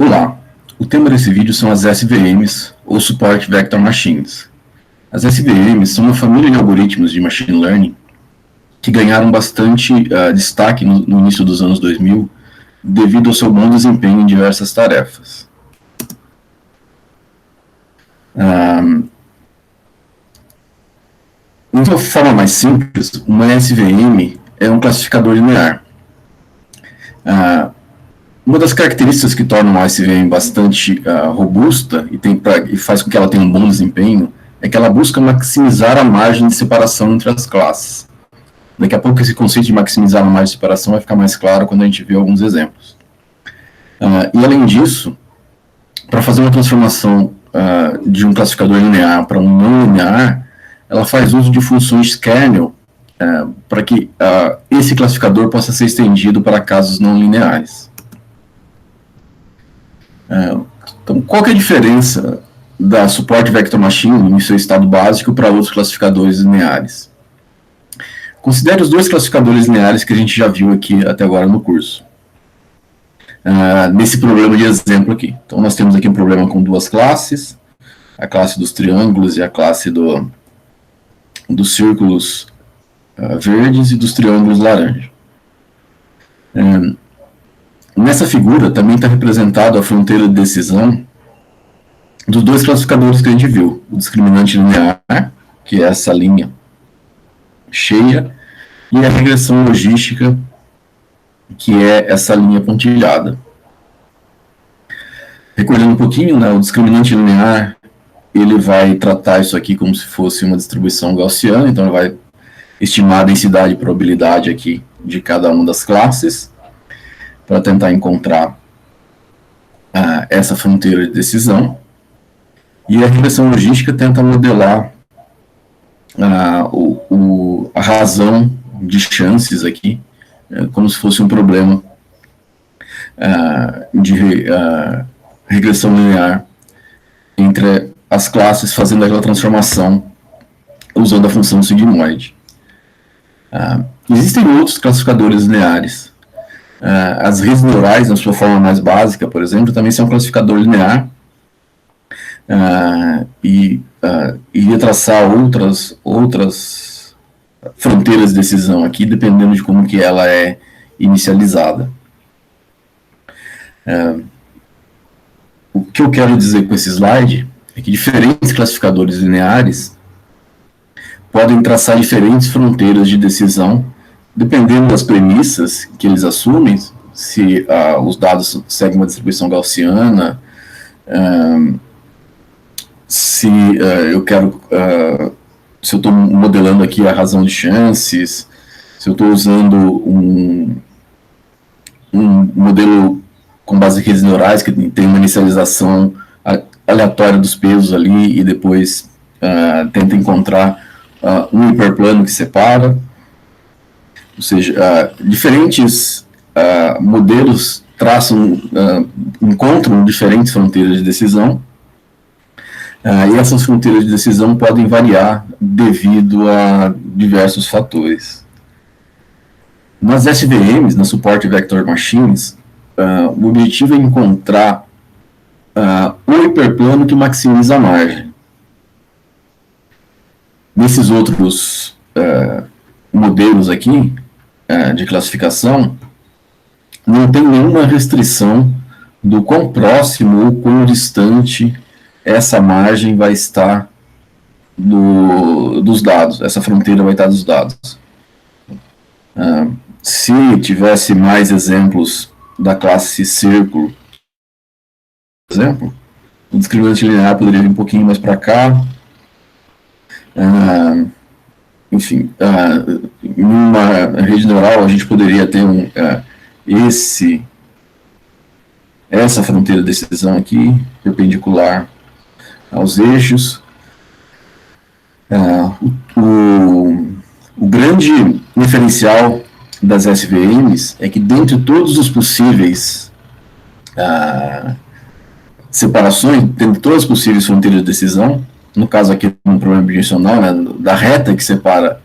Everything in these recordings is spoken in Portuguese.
Olá, o tema desse vídeo são as SVMs, ou Support Vector Machines. As SVMs são uma família de algoritmos de Machine Learning que ganharam bastante destaque no início dos anos 2000 devido ao seu bom desempenho em diversas tarefas. De uma forma mais simples, uma SVM é um classificador linear. Uma das características que tornam a SVM bastante robusta e faz com que ela tenha um bom desempenho é que ela busca maximizar a margem de separação entre as classes. Daqui a pouco esse conceito de maximizar a margem de separação vai ficar mais claro quando a gente vê alguns exemplos. E além disso, para fazer uma transformação de um classificador linear para um não linear, ela faz uso de funções kernel para que esse classificador possa ser estendido para casos não lineares. Então, qual que é a diferença da Support Vector Machine no seu estado básico para outros classificadores lineares? Considere os dois classificadores lineares que a gente já viu aqui até agora no curso. Nesse problema de exemplo aqui. Então, nós temos aqui um problema com duas classes, a classe dos triângulos e a classe dos círculos verdes e dos triângulos laranja. Nessa figura também está representado a fronteira de decisão dos dois classificadores que a gente viu, o discriminante linear, que é essa linha cheia, e a regressão logística, que é essa linha pontilhada. Recordando um pouquinho, o discriminante linear, ele vai tratar isso aqui como se fosse uma distribuição gaussiana, então ele vai estimar a densidade e probabilidade aqui de cada uma das classes, para tentar encontrar essa fronteira de decisão. E a regressão logística tenta modelar a razão de chances aqui, como se fosse um problema de regressão linear entre as classes, fazendo aquela transformação usando a função sigmoide. Existem outros classificadores lineares. As redes neurais, na sua forma mais básica, por exemplo, também são um classificador linear e iria traçar outras fronteiras de decisão aqui, dependendo de como que ela é inicializada. O que eu quero dizer com esse slide é que diferentes classificadores lineares podem traçar diferentes fronteiras de decisão, dependendo das premissas que eles assumem, se os dados seguem uma distribuição gaussiana, se eu estou modelando aqui a razão de chances, se eu estou usando um modelo com base em redes neurais que tem uma inicialização aleatória dos pesos ali e depois tenta encontrar um hiperplano que separa. Ou seja, diferentes modelos encontram diferentes fronteiras de decisão, e essas fronteiras de decisão podem variar devido a diversos fatores. Nas SVMs, na Support Vector Machines, o objetivo é encontrar um hiperplano que maximiza a margem. Nesses outros modelos aqui, de classificação, não tem nenhuma restrição do quão próximo ou quão distante essa margem vai estar dos dados, essa fronteira vai estar dos dados. Se tivesse mais exemplos da classe círculo, por exemplo, o discriminante linear poderia vir um pouquinho mais para cá. Enfim, em uma rede neural a gente poderia ter essa fronteira de decisão aqui, perpendicular aos eixos. O grande diferencial das SVMs é que dentre todos os possíveis separações, dentre todas as possíveis fronteiras de decisão, no caso aqui um problema bidimensional, da reta que separa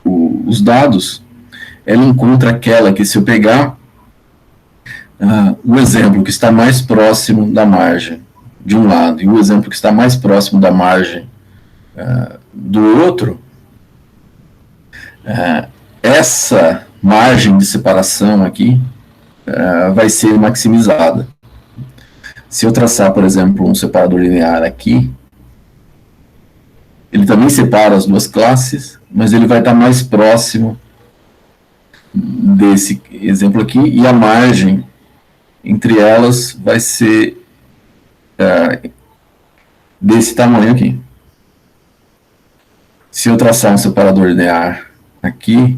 os dados, ela encontra aquela que, se eu pegar o exemplo que está mais próximo da margem de um lado e o exemplo que está mais próximo da margem do outro, essa margem de separação aqui vai ser maximizada. Se eu traçar, por exemplo, um separador linear aqui, ele também separa as duas classes, mas ele vai estar mais próximo desse exemplo aqui, e a margem entre elas vai ser desse tamanho aqui. Se eu traçar um separador linear aqui,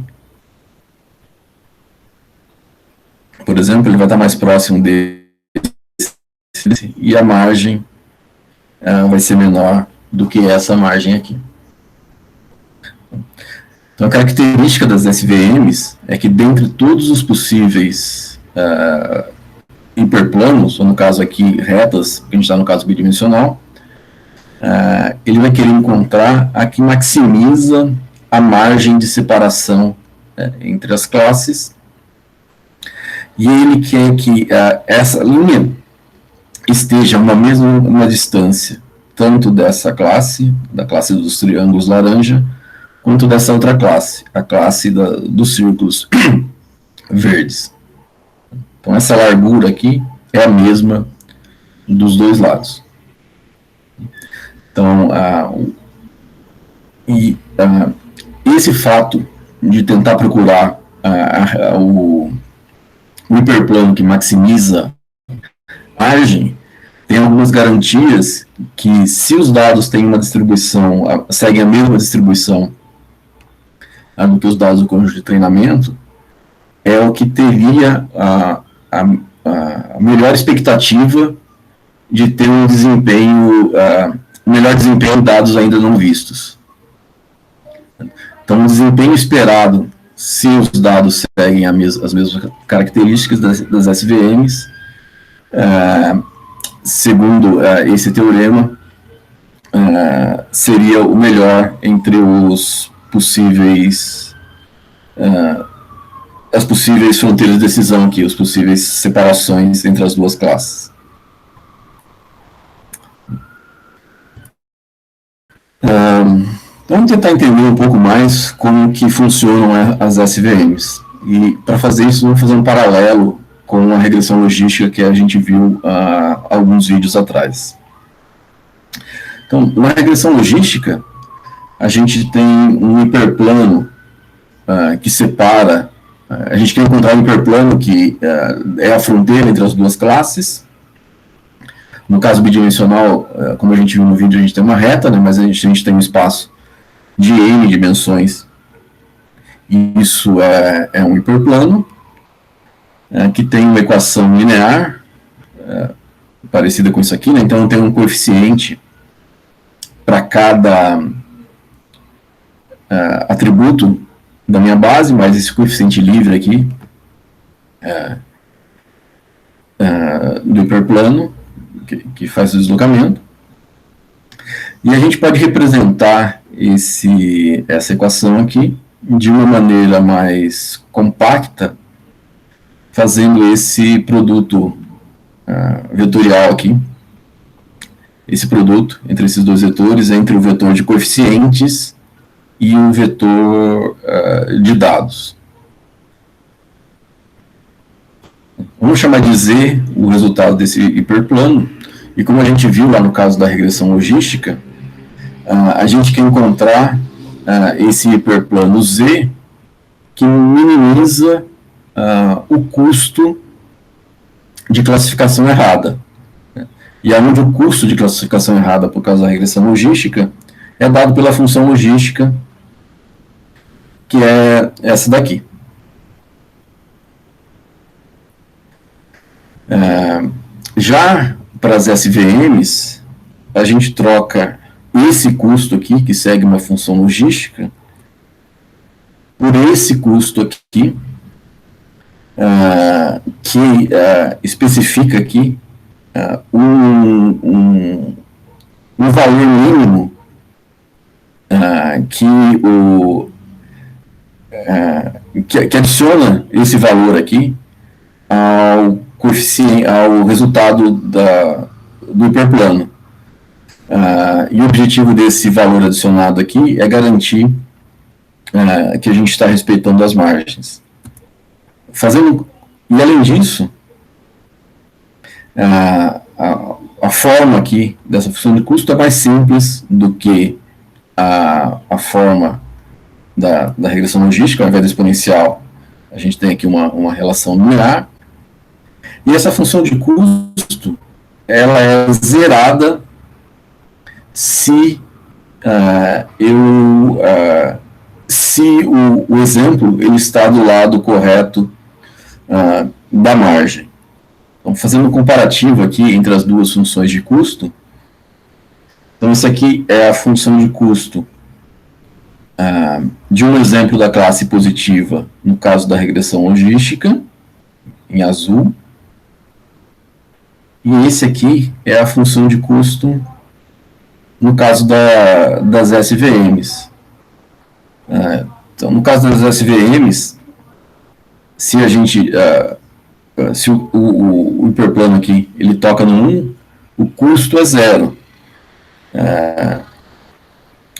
por exemplo, ele vai estar mais próximo desse, e a margem vai ser menor do que essa margem aqui. Então, a característica das SVMs é que, dentre todos os possíveis hiperplanos, ou no caso aqui retas, que a gente está no caso bidimensional, ele vai querer encontrar a que maximiza a margem de separação entre as classes, e ele quer que essa linha esteja a mesma distância, tanto dessa classe, da classe dos triângulos laranja, quanto dessa outra classe, a classe dos círculos verdes. Então, essa largura aqui é a mesma dos dois lados. Então, esse fato de tentar procurar o hiperplano que maximiza a margem tem algumas garantias que, se os dados têm uma distribuição, seguem a mesma distribuição do que os dados do conjunto de treinamento, é o que teria a melhor expectativa de ter um desempenho, melhor desempenho em dados ainda não vistos. Então, o desempenho esperado, se os dados seguem as mesmas características das SVMs, segundo esse teorema, seria o melhor entre os possíveis as possíveis fronteiras de decisão aqui, as possíveis separações entre as duas classes. Vamos tentar entender um pouco mais como que funcionam as SVMs. E para fazer isso, vamos fazer um paralelo com a regressão logística que a gente viu alguns vídeos atrás. Então, na regressão logística, a gente tem um hiperplano que separa. A gente quer encontrar um hiperplano que é a fronteira entre as duas classes. No caso bidimensional, como a gente viu no vídeo, a gente tem uma reta, né, mas a gente tem um espaço de n dimensões. E isso é um hiperplano que tem uma equação linear parecida com isso aqui, né? Então tem um coeficiente para cada atributo da minha base, mais esse coeficiente livre aqui do hiperplano, que faz o deslocamento. E a gente pode representar essa equação aqui de uma maneira mais compacta, fazendo esse produto vetorial aqui, esse produto entre esses dois vetores, entre o vetor de coeficientes e o vetor de dados. Vamos chamar de Z o resultado desse hiperplano, e como a gente viu lá no caso da regressão logística, a gente quer encontrar esse hiperplano Z que minimiza o custo de classificação errada. E onde o custo de classificação errada por causa da regressão logística é dado pela função logística, que é essa daqui. Já para as SVMs, a gente troca esse custo aqui, que segue uma função logística, por esse custo aqui, que especifica aqui um valor mínimo que adiciona esse valor aqui ao coeficiente, ao resultado do hiperplano. E o objetivo desse valor adicionado aqui é garantir que a gente está respeitando as margens. E além disso, a forma aqui dessa função de custo é mais simples do que a forma da regressão logística. Ao invés da exponencial, a gente tem aqui uma relação linear. E essa função de custo, ela é zerada se o exemplo ele está do lado correto da margem. Então, fazendo um comparativo aqui entre as duas funções de custo, então isso aqui é a função de custo de um exemplo da classe positiva, no caso da regressão logística, em azul, e esse aqui é a função de custo no caso das SVMs. Então, no caso das SVMs, se a gente, se o hiperplano aqui, ele toca no 1, o custo é 0.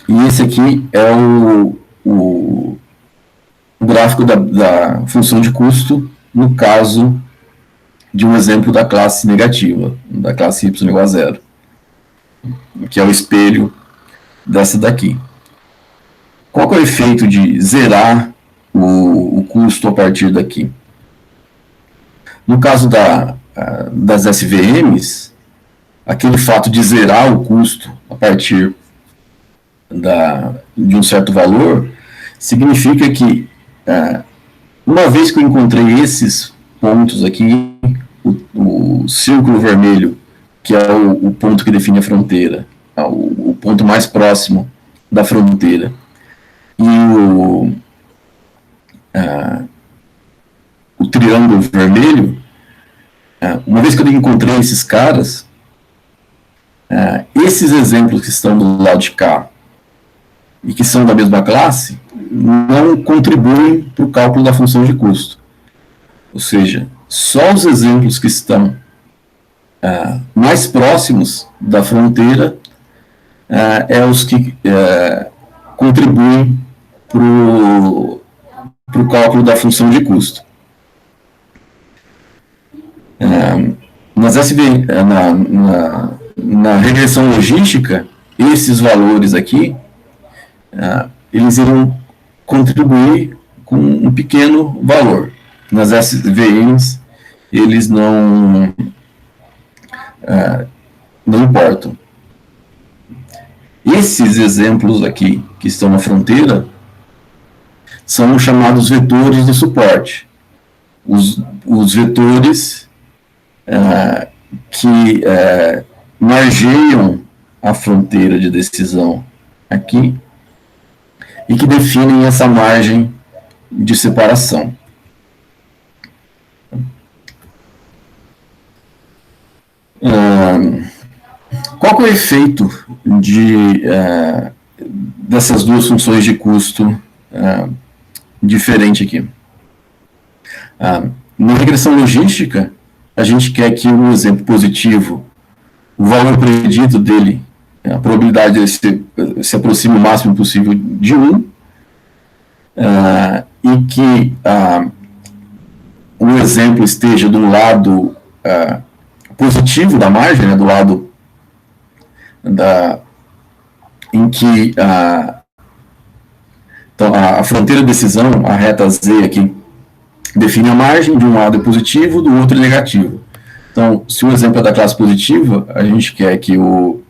E esse aqui é o gráfico da função de custo no caso de um exemplo da classe negativa, da classe y igual a 0, que é o espelho dessa daqui. Qual é o efeito de zerar o custo a partir daqui? No caso das SVMs, aquele fato de zerar o custo a partir de um certo valor, significa que, uma vez que eu encontrei esses pontos aqui, o círculo vermelho, que é o ponto que define a fronteira, o ponto mais próximo da fronteira, e o triângulo vermelho, uma vez que eu encontrei esses caras, esses exemplos que estão do lado de cá e que são da mesma classe, não contribuem para o cálculo da função de custo. Ou seja, só os exemplos que estão mais próximos da fronteira os que contribuem para o cálculo da função de custo. Na regressão logística, esses valores aqui, eles irão contribuir com um pequeno valor. Nas SVMs, eles não importam. Esses exemplos aqui, que estão na fronteira, são chamados vetores de suporte. Os vetores que margeiam a fronteira de decisão aqui e que definem essa margem de separação. Qual é o efeito dessas duas funções de custo diferente aqui? Na regressão logística, a gente quer que um exemplo positivo, o valor predito dele, a probabilidade dele se aproxime o máximo possível de 1, e que o exemplo esteja do lado positivo da margem, né, do lado em que então, a fronteira de decisão, a reta Z aqui, define a margem, de um lado é positivo, do outro é negativo. Então, se o exemplo é da classe positiva, a gente quer que o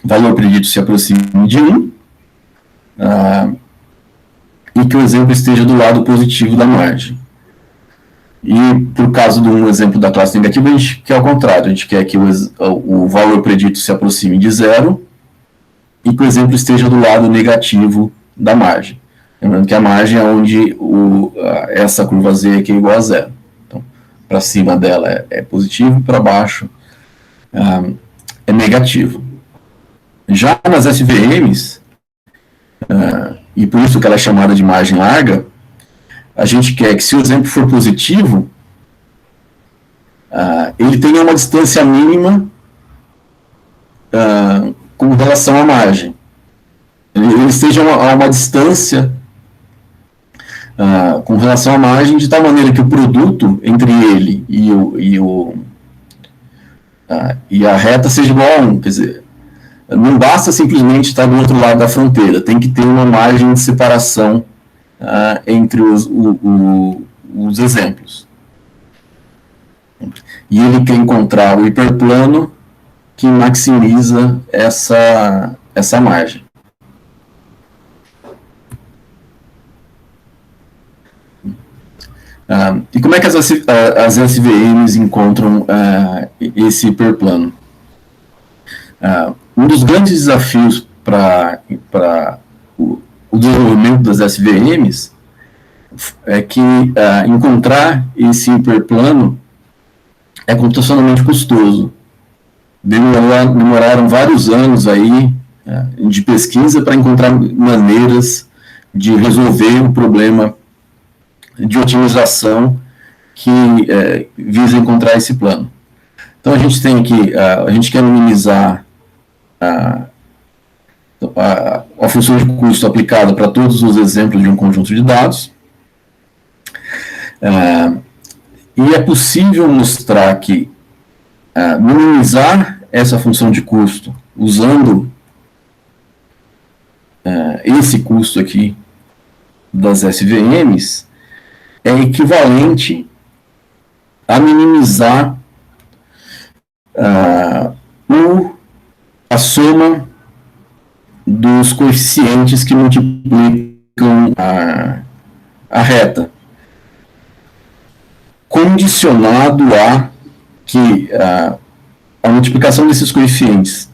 valor predito se aproxime de 1, e que o exemplo esteja do lado positivo da margem. E, por caso de um exemplo da classe negativa, a gente quer ao contrário, a gente quer que o valor predito se aproxime de 0 e que o exemplo esteja do lado negativo da margem. Lembrando que a margem é onde essa curva Z aqui é igual a 0. Então, para cima dela é positivo, para baixo é negativo. Já nas SVMs, e por isso que ela é chamada de margem larga, a gente quer que, se o exemplo for positivo, ele tenha uma distância mínima com relação à margem. Ele esteja a uma distância com relação à margem, de tal maneira que o produto entre ele e a reta seja igual a 1. Quer dizer, não basta simplesmente estar do outro lado da fronteira, tem que ter uma margem de separação entre os exemplos. E ele quer encontrar o hiperplano que maximiza essa margem. E como é que as SVMs encontram esse hiperplano? Um dos grandes desafios para o desenvolvimento das SVMs é que encontrar esse hiperplano é computacionalmente custoso. Demoraram vários anos aí de pesquisa para encontrar maneiras de resolver o problema de otimização que visa encontrar esse plano. Então a gente tem aqui, a gente quer minimizar a função de custo aplicada para todos os exemplos de um conjunto de dados. E é possível mostrar que minimizar essa função de custo usando esse custo aqui das SVMs é equivalente a minimizar a soma dos coeficientes que multiplicam a reta, condicionado a que a multiplicação desses coeficientes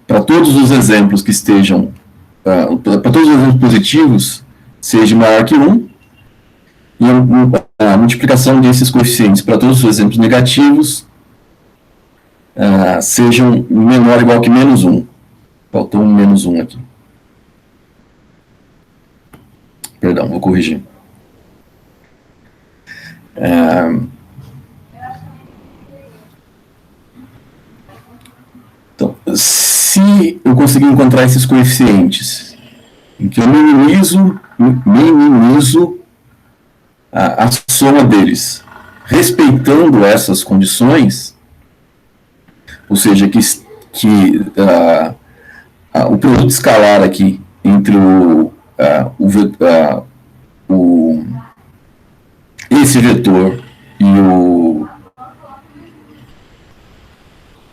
para todos os exemplos que estejam, para todos os exemplos positivos, seja maior que 1, e a multiplicação desses coeficientes para todos os exemplos negativos sejam menor ou igual que menos 1. Faltou um menos 1 aqui. Perdão, vou corrigir. Então, se eu conseguir encontrar esses coeficientes em que eu minimizo a soma deles, respeitando essas condições, ou seja, que o produto escalar aqui entre esse vetor e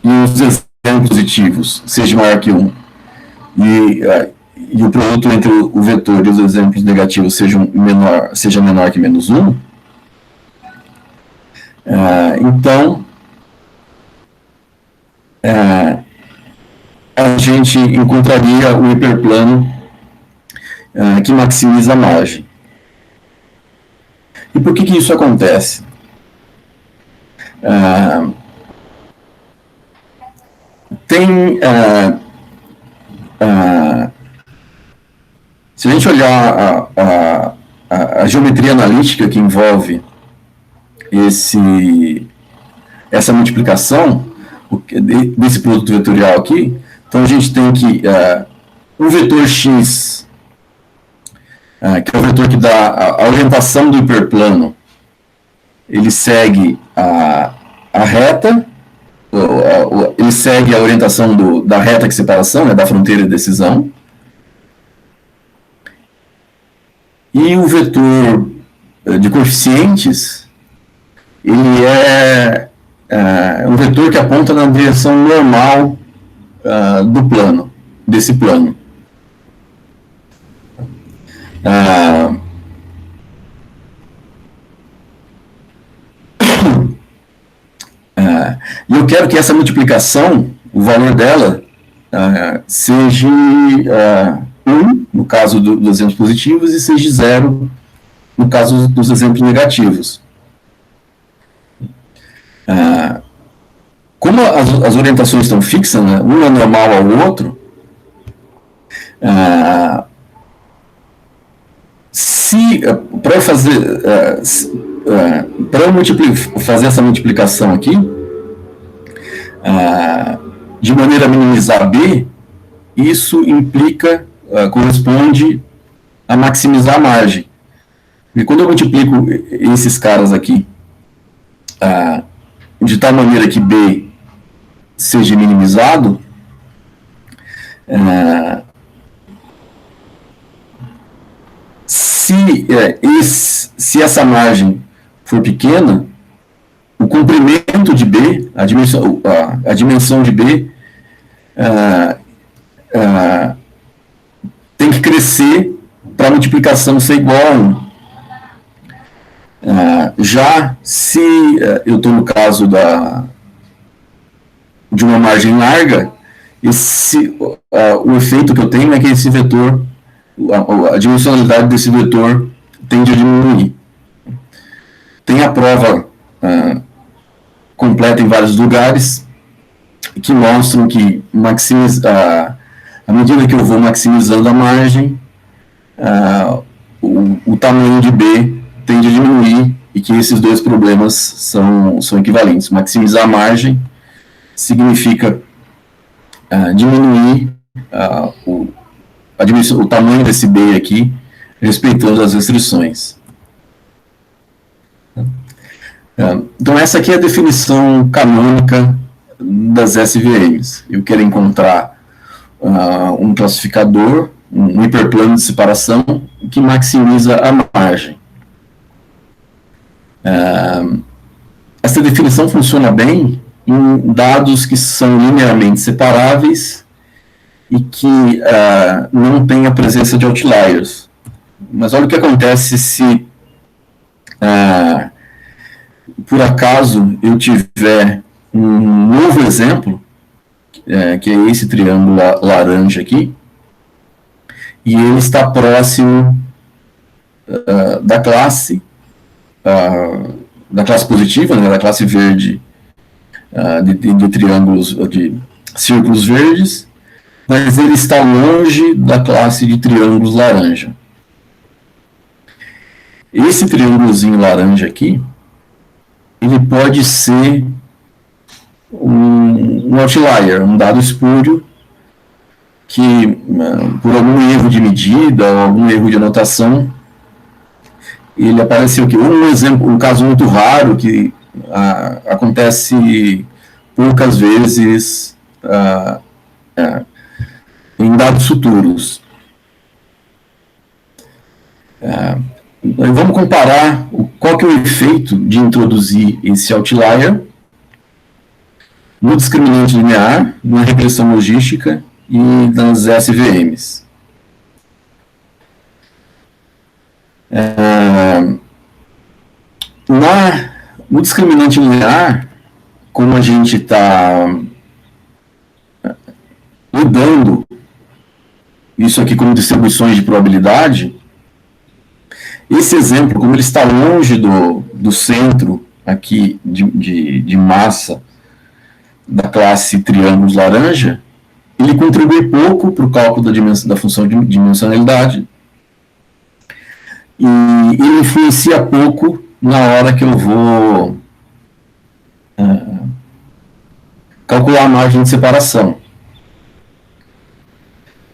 os exemplos positivos seja maior que 1, e o produto entre o vetor e os exemplos negativos seja menor que menos 1, então a gente encontraria o hiperplano que maximiza a margem. E por que isso acontece? Se a gente olhar a geometria analítica que envolve essa multiplicação desse produto vetorial aqui, então a gente tem que um vetor x, que é o vetor que dá a orientação do hiperplano, ele segue a reta, ele segue a orientação da reta de separação, né, da fronteira de decisão, e o vetor de coeficientes, ele é um vetor que aponta na direção normal do plano, desse plano. E eu quero que essa multiplicação, o valor dela, seja 1, no caso dos exemplos positivos, e seja 0, no caso dos exemplos negativos. Como as orientações estão fixas, né, um é normal ao outro, para eu fazer, para eu fazer essa multiplicação aqui, de maneira a minimizar B, isso implica, corresponde a maximizar a margem. E quando eu multiplico esses caras aqui, de tal maneira que B seja minimizado, se essa margem for pequena, o comprimento de B, a dimensão de B, tem que crescer para a multiplicação ser igual a 1. Já se eu estou no caso de uma margem larga, o efeito que eu tenho é que esse vetor, a dimensionalidade desse vetor tende a diminuir. Tem a prova completa em vários lugares que mostram que à medida que eu vou maximizando a margem, o tamanho de B tende a diminuir e que esses dois problemas são equivalentes. Maximizar a margem significa diminuir o tamanho desse B aqui, respeitando as restrições. Então, essa aqui é a definição canônica das SVMs. Eu quero encontrar um classificador, um hiperplano de separação que maximiza a margem. Essa definição funciona bem em dados que são linearmente separáveis e que não tem a presença de outliers. Mas olha o que acontece se, por acaso, eu tiver um novo exemplo, que é esse triângulo laranja aqui, e ele está próximo da classe positiva, né, da classe verde, de triângulos, de círculos verdes, mas ele está longe da classe de triângulos laranja. Esse triângulozinho laranja aqui, ele pode ser um outlier, um dado espúrio, que por algum erro de medida ou algum erro de anotação, ele apareceu aqui. Um caso muito raro que acontece poucas vezes em dados futuros. Vamos comparar qual que é o efeito de introduzir esse outlier no discriminante linear, na regressão logística e nas SVMs. No discriminante linear, como a gente está mudando isso aqui como distribuições de probabilidade, esse exemplo, como ele está longe do centro aqui de massa da classe triângulos laranja, ele contribui pouco para o cálculo da função de dimensionalidade e ele influencia pouco na hora que eu vou calcular a margem de separação.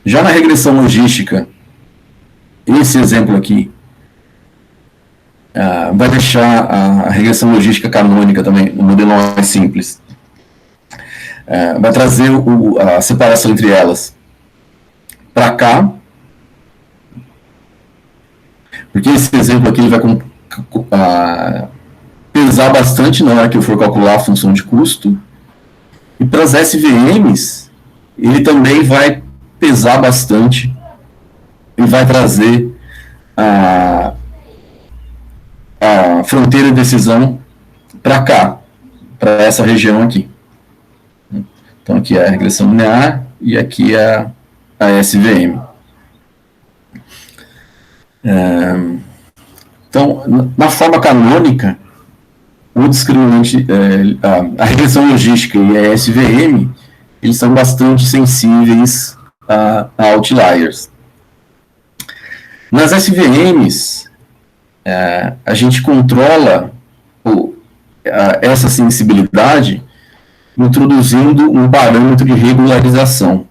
Já na regressão logística, esse exemplo aqui vai deixar a regressão logística canônica também, o modelo mais simples. Vai trazer a separação entre elas para cá, porque esse exemplo aqui ele vai pesar bastante na hora que eu for calcular a função de custo, e para as SVMs ele também vai pesar bastante e vai trazer a fronteira de decisão para cá, para essa região aqui. Então aqui é a regressão linear e aqui é a SVM. Então, na forma canônica, o discriminante, a regressão logística e a SVM, eles são bastante sensíveis a outliers. Nas SVMs, a gente controla essa sensibilidade introduzindo um parâmetro de regularização,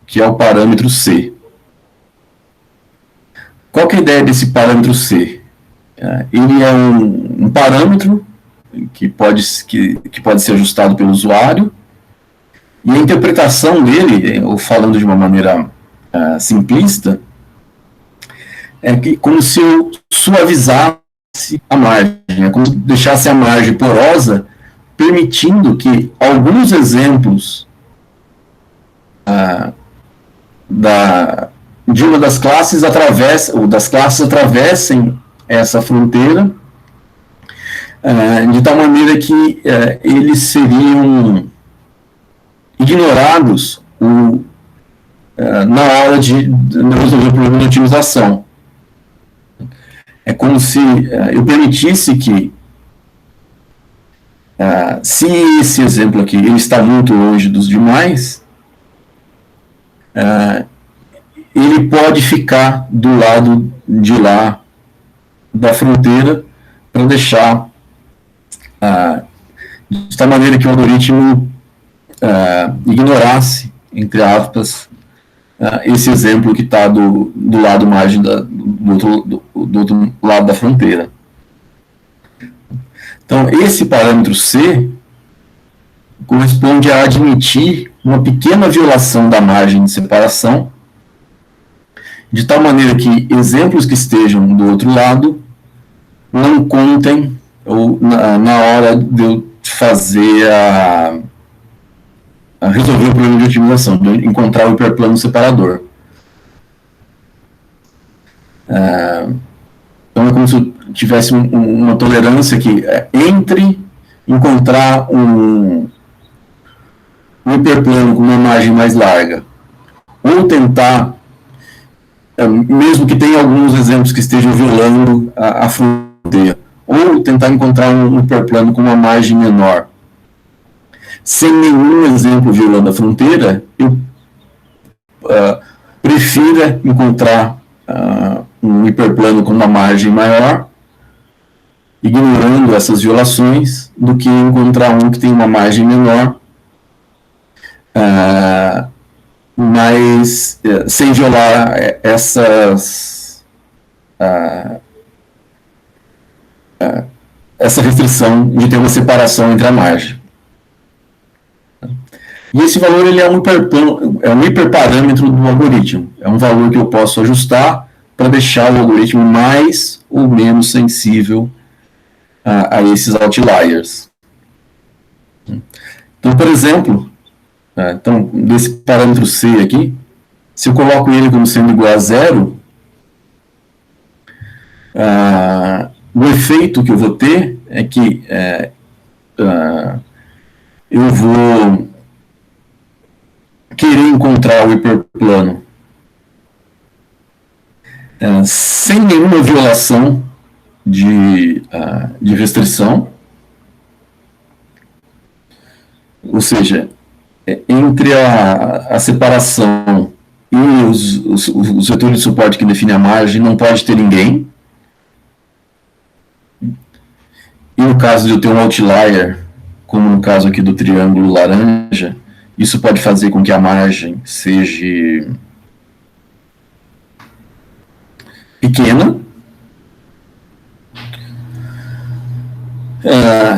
que é o parâmetro C. Qual que é a ideia desse parâmetro C? Ele é um parâmetro que pode ser ajustado pelo usuário, e a interpretação dele, ou falando de uma maneira simplista, é que como se eu suavizasse a margem, é como se deixasse a margem porosa, permitindo que alguns exemplos de uma das classes atravessem essa fronteira, de tal maneira que eles seriam ignorados na hora de resolver o problema de otimização. É como se eu permitisse que, se esse exemplo aqui ele está muito longe dos demais, ele pode ficar do lado de lá da fronteira para deixar de tal maneira que o algoritmo ignorasse, entre aspas, esse exemplo que está do lado margem do outro lado da fronteira. Então, esse parâmetro C corresponde a admitir uma pequena violação da margem de separação, de tal maneira que exemplos que estejam do outro lado não contem ou na hora de eu fazer resolver o problema de otimização, de encontrar o hiperplano separador. Então é como se eu tivesse uma tolerância que entre encontrar um hiperplano com uma margem mais larga, ou tentar, mesmo que tenha alguns exemplos que estejam violando a fronteira, ou tentar encontrar um hiperplano com uma margem menor, sem nenhum exemplo violando a fronteira, eu prefiro encontrar um hiperplano com uma margem maior, ignorando essas violações, do que encontrar um que tem uma margem menor, mas sem violar essa restrição de ter uma separação entre a margem. E esse valor ele é um hiperparâmetro do algoritmo. É um valor que eu posso ajustar para deixar o algoritmo mais ou menos sensível a esses outliers. Então, por exemplo, desse parâmetro C aqui, se eu coloco ele como sendo igual a zero, o efeito que eu vou ter é que eu vou querer encontrar o hiperplano sem nenhuma violação de restrição, ou seja, entre a separação e os vetores de suporte que definem a margem não pode ter ninguém. E no caso de eu ter um outlier, como no caso aqui do triângulo laranja, isso pode fazer com que a margem seja pequena.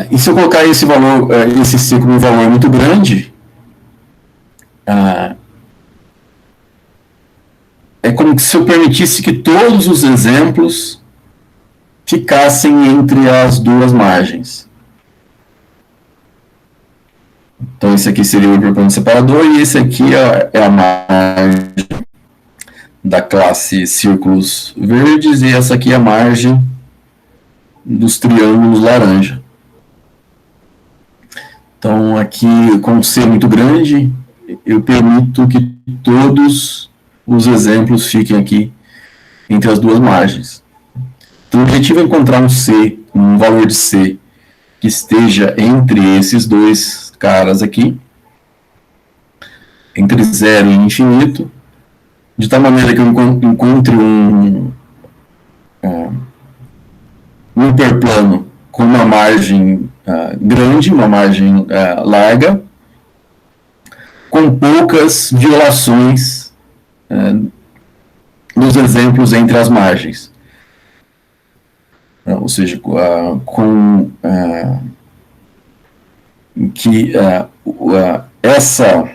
E se eu colocar esse valor, esse C como um valor muito grande, é como se eu permitisse que todos os exemplos ficassem entre as duas margens. Então, esse aqui seria o hiperplano separador, e esse aqui é a margem da classe círculos verdes, e essa aqui é a margem dos triângulos laranja. Então, aqui, com C muito grande, eu permito que todos os exemplos fiquem aqui entre as duas margens. Então, o objetivo é encontrar um valor de C que esteja entre esses dois caras aqui, entre 0 e infinito, de tal maneira que eu encontre um hiperplano com uma margem grande, uma margem larga, com poucas violações nos exemplos entre as margens. Ou seja, que essa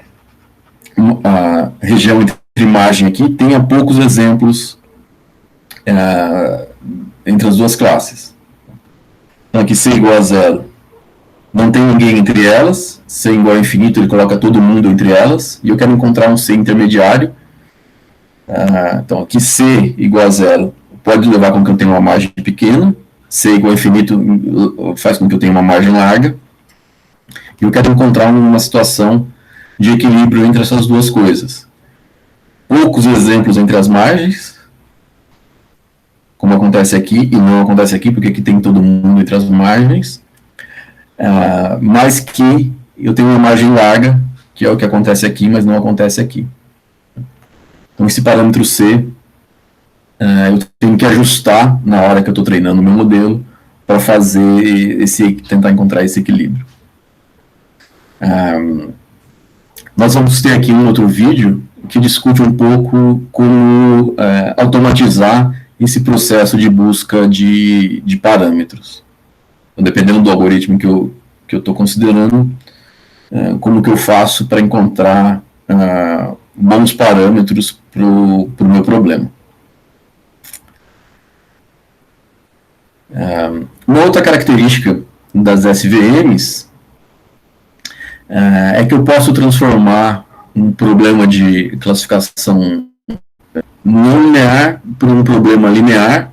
região entre margem aqui tenha poucos exemplos entre as duas classes. Então, aqui C igual a 0, não tem ninguém entre elas, C igual a infinito, ele coloca todo mundo entre elas, e eu quero encontrar um C intermediário. Então, aqui C igual a 0 pode levar com que eu tenha uma margem pequena, C igual a infinito faz com que eu tenha uma margem larga, e eu quero encontrar uma situação de equilíbrio entre essas duas coisas. Poucos exemplos entre as margens, como acontece aqui, e não acontece aqui, porque aqui tem todo mundo entre as margens, mas que eu tenho uma margem larga, que é o que acontece aqui, mas não acontece aqui. Então, esse parâmetro C, eu tenho que ajustar na hora que eu estou treinando o meu modelo, para tentar encontrar esse equilíbrio. Nós vamos ter aqui um outro vídeo que discute um pouco como automatizar esse processo de busca de parâmetros. Então, dependendo do algoritmo que eu estou considerando, como que eu faço para encontrar bons parâmetros para o meu problema. Uma outra característica das SVMs é que eu posso transformar um problema de classificação não linear por um problema linear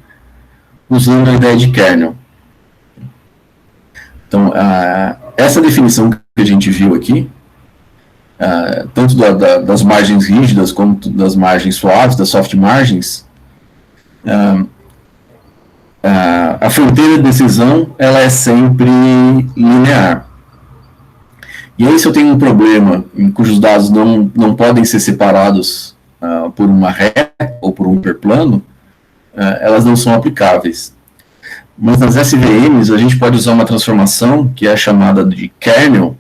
usando a ideia de kernel. Então, essa definição que a gente viu aqui, tanto das margens rígidas quanto das margens suaves, das soft margens, a fronteira de decisão ela é sempre linear. E aí, se eu tenho um problema em cujos dados não podem ser separados por uma reta ou por um hiperplano, elas não são aplicáveis. Mas nas SVMs, a gente pode usar uma transformação que é chamada de kernel,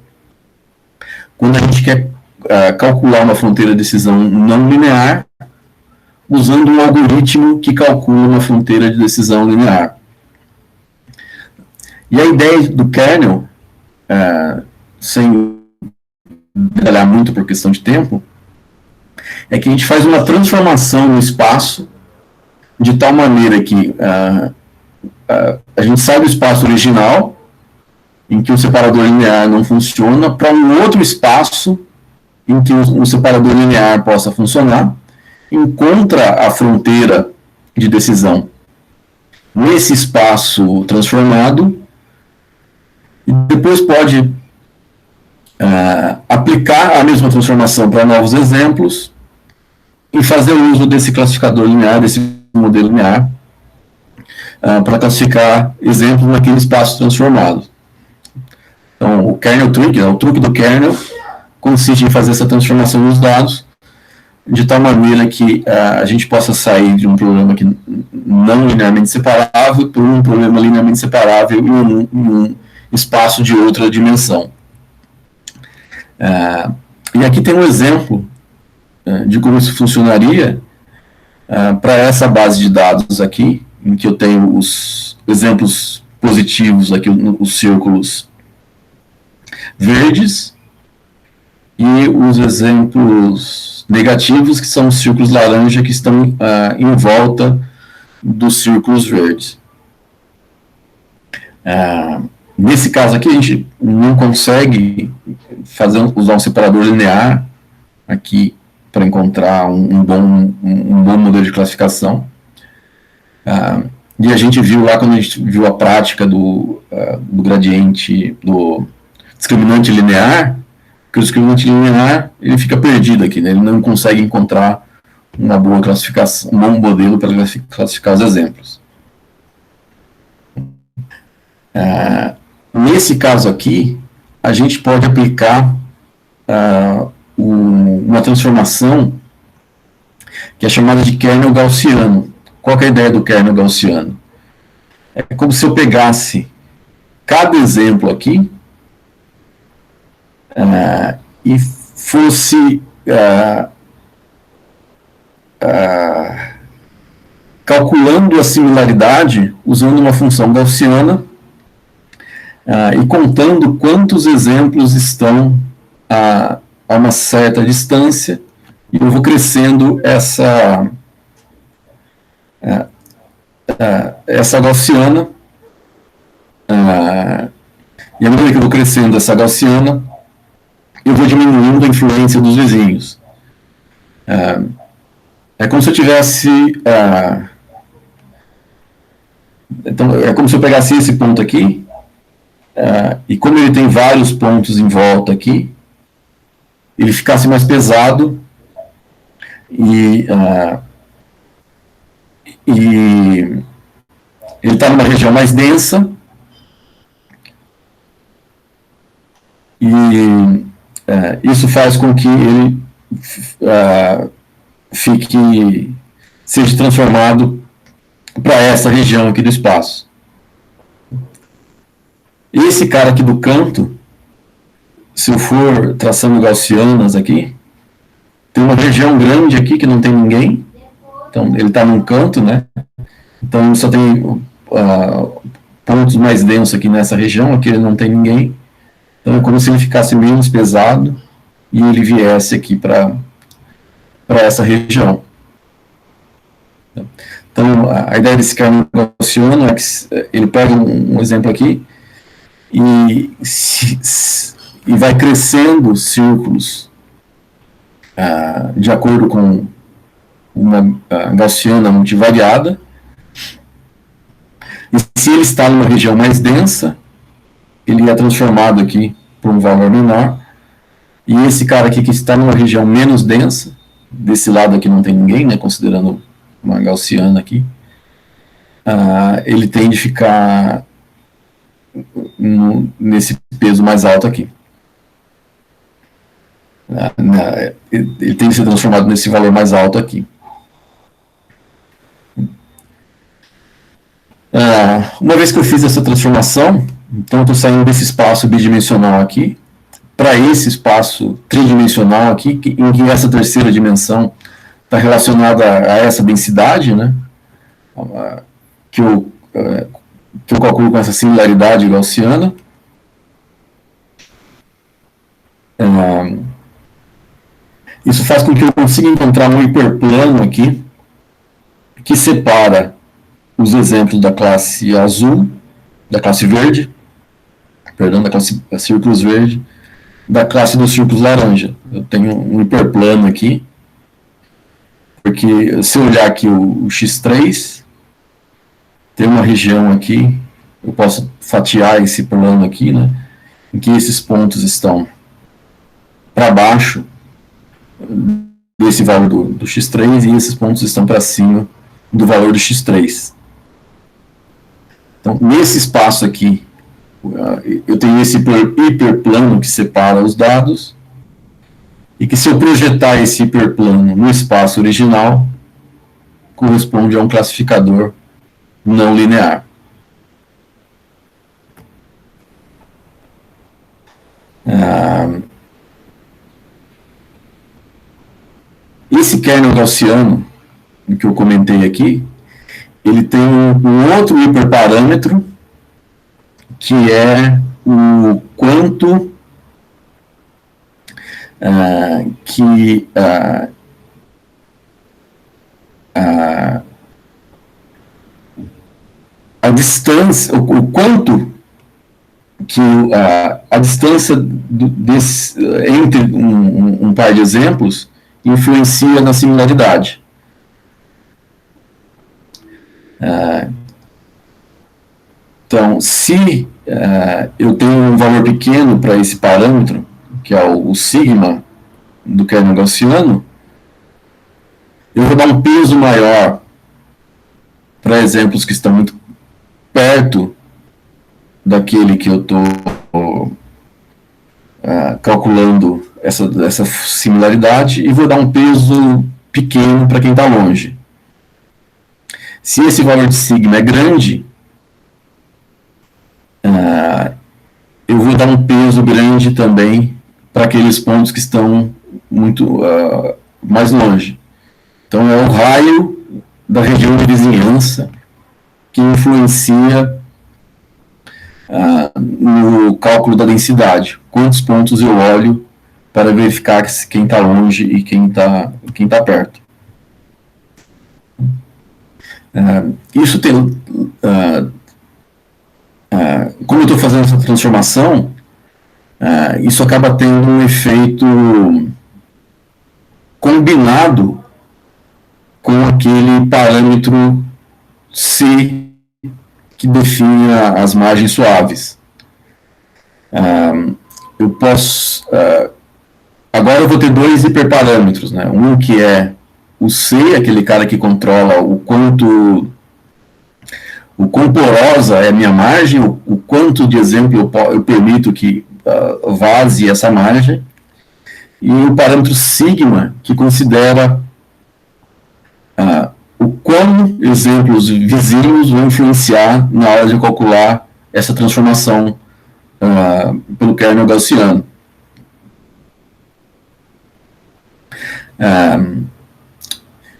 quando a gente quer calcular uma fronteira de decisão não linear, usando um algoritmo que calcula uma fronteira de decisão linear. E a ideia do kernel, sem detalhar muito por questão de tempo, é que a gente faz uma transformação no espaço de tal maneira que a gente sai do espaço original, em que o separador linear não funciona, para um outro espaço em que o separador linear possa funcionar, encontra a fronteira de decisão nesse espaço transformado e depois pode aplicar a mesma transformação para novos exemplos e fazer uso desse classificador linear, desse modelo linear, para classificar exemplos naquele espaço transformado. Então, o kernel trick, o truque do kernel, consiste em fazer essa transformação nos dados de tal maneira que a gente possa sair de um problema que não linearmente separável para um problema linearmente separável em um espaço de outra dimensão. E aqui tem um exemplo de como isso funcionaria para essa base de dados aqui, em que eu tenho os exemplos positivos, aqui os círculos verdes, e os exemplos negativos, que são os círculos laranja, que estão em volta dos círculos verdes. Nesse caso aqui, a gente não consegue usar um separador linear aqui para encontrar um bom modelo de classificação. E a gente viu lá, quando a gente viu a prática do gradiente, do discriminante linear, que o discriminante linear ele fica perdido aqui, né? Ele não consegue encontrar uma boa classificação, um bom modelo para classificar os exemplos. Nesse caso aqui, a gente pode aplicar uma transformação que é chamada de kernel gaussiano. Qual que é a ideia do kernel gaussiano? É como se eu pegasse cada exemplo aqui e fosse calculando a similaridade usando uma função gaussiana e contando quantos exemplos estão a uma certa distância, e eu vou crescendo essa gaussiana, e à medida que eu vou crescendo essa gaussiana, eu vou diminuindo a influência dos vizinhos. É como se eu tivesse... então, é como se eu pegasse esse ponto aqui, e como ele tem vários pontos em volta aqui, ele ficasse mais pesado e ele está numa região mais densa e isso faz com que ele seja transformado para essa região aqui do espaço. Esse cara aqui do canto, se eu for traçando gaussianas aqui, tem uma região grande aqui que não tem ninguém, então ele está num canto, né? Então só tem pontos mais densos aqui nessa região, aqui ele não tem ninguém, então é como se ele ficasse menos pesado e ele viesse aqui para essa região. Então a ideia desse kernel gaussiano é que ele pega um exemplo aqui e vai crescendo círculos de acordo com uma gaussiana multivariada, e se ele está numa região mais densa, ele é transformado aqui por um valor menor, e esse cara aqui que está numa região menos densa, desse lado aqui não tem ninguém, né, considerando uma gaussiana aqui, ele tende a ficar nesse peso mais alto aqui. Ele tem que ser transformado nesse valor mais alto aqui. Uma vez que eu fiz essa transformação, então eu estou saindo desse espaço bidimensional aqui para esse espaço tridimensional aqui, em que essa terceira dimensão está relacionada a essa densidade, né, que eu calculo com essa similaridade gaussiana. Isso faz com que eu consiga encontrar um hiperplano aqui que separa os exemplos da classe azul, da classe verde, perdão, da classe círculos verde, da classe dos círculos laranja. Eu tenho um hiperplano aqui, porque se eu olhar aqui o X3, tem uma região aqui, eu posso fatiar esse plano aqui, né, em que esses pontos estão para baixo desse valor do X3 e esses pontos estão para cima do valor do X3. Então, nesse espaço aqui, eu tenho esse hiperplano que separa os dados, e que se eu projetar esse hiperplano no espaço original, corresponde a um classificador não linear. Esse kernel gaussiano, que eu comentei aqui, ele tem um outro hiperparâmetro, que é o quanto a distância, o quanto que a distância entre um par de exemplos influencia na similaridade. Então, se eu tenho um valor pequeno para esse parâmetro, que é o sigma do kernel gaussiano, eu vou dar um peso maior para exemplos que estão muito perto daquele que eu estou calculando essa similaridade, e vou dar um peso pequeno para quem está longe. Se esse valor de sigma é grande, eu vou dar um peso grande também para aqueles pontos que estão muito mais longe. Então, é o raio da região de vizinhança que influencia no cálculo da densidade. Quantos pontos eu olho para verificar quem está longe e quem tá perto. Isso tem... como eu estou fazendo essa transformação, isso acaba tendo um efeito combinado com aquele parâmetro C que define as margens suaves. Eu posso... agora eu vou ter dois hiperparâmetros, né? Um que é o C, aquele cara que controla o quão porosa é a minha margem, o quanto de exemplo eu permito que vaze essa margem, e o parâmetro sigma, que considera o quão exemplos vizinhos vão influenciar na hora de calcular essa transformação pelo kernel gaussiano.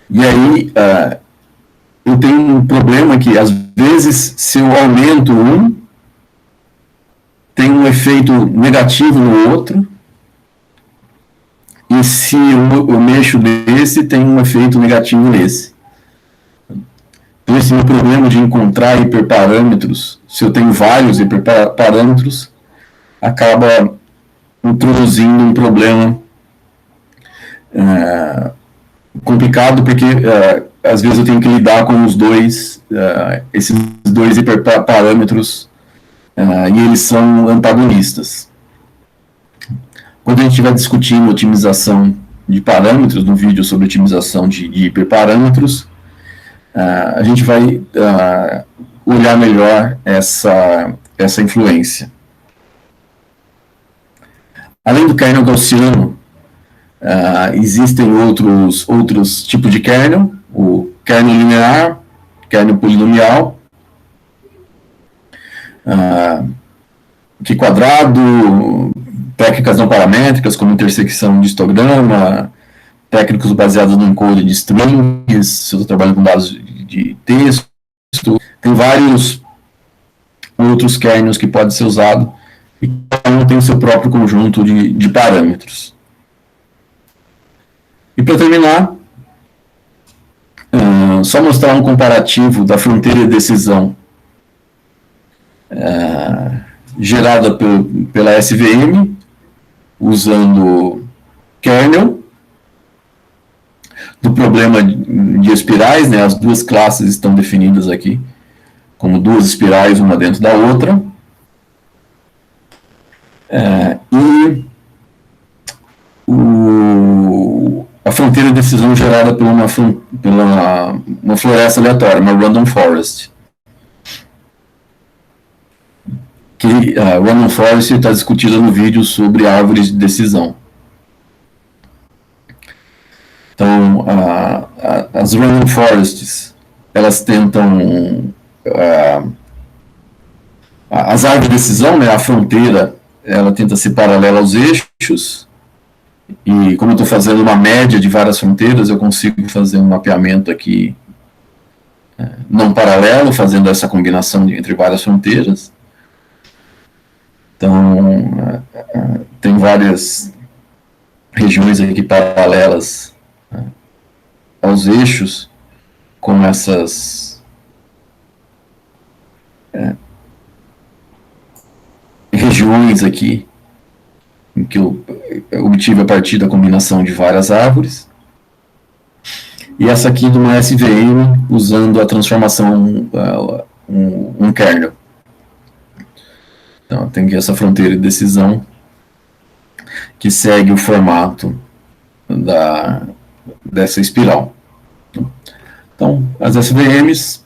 E aí eu tenho um problema que, às vezes, se eu aumento um, tem um efeito negativo no outro, e se eu mexo nesse, tem um efeito negativo nesse. Então, esse meu problema de encontrar hiperparâmetros, se eu tenho vários hiperparâmetros, acaba introduzindo um problema complicado, porque às vezes eu tenho que lidar com os dois, esses dois hiperparâmetros, e eles são antagonistas. Quando a gente estiver discutindo otimização de parâmetros, no vídeo sobre otimização de hiperparâmetros, a gente vai olhar melhor essa influência. Além do kernel gaussiano, existem outros tipos de kernel, o kernel linear, kernel polinomial, que quadrado, técnicas não paramétricas, como intersecção de histograma, técnicas baseadas no encoding de strings, se eu estou trabalhando com dados de texto, tem vários outros kernels que podem ser usados, e cada um tem o seu próprio conjunto de parâmetros. E para terminar, só mostrar um comparativo da fronteira de decisão gerada pela SVM, usando kernel, do problema de espirais, né? As duas classes estão definidas aqui como duas espirais, uma dentro da outra. E a fronteira de decisão gerada por uma floresta aleatória, uma random forest. Que random forest está discutida no vídeo sobre árvores de decisão. Então, as random forests, elas tentam... as árvores de decisão, né, a fronteira, ela tenta ser paralela aos eixos, e como eu estou fazendo uma média de várias fronteiras, eu consigo fazer um mapeamento aqui não paralelo, fazendo essa combinação entre várias fronteiras. Então, tem várias regiões aqui paralelas aos eixos, com essas regiões aqui, em que eu obtive a partir da combinação de várias árvores. E essa aqui de uma SVM, usando a transformação, um kernel. Então, tem aqui essa fronteira de decisão, que segue o formato dessa espiral. Então, as SVMs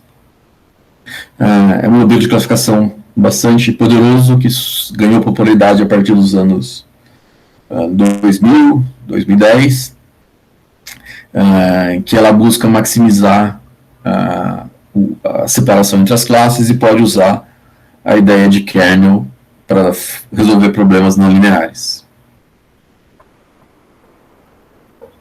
é um modelo de classificação bastante poderoso, que ganhou popularidade a partir dos anos 2000, 2010, que ela busca maximizar a separação entre as classes e pode usar a ideia de kernel para resolver problemas não lineares.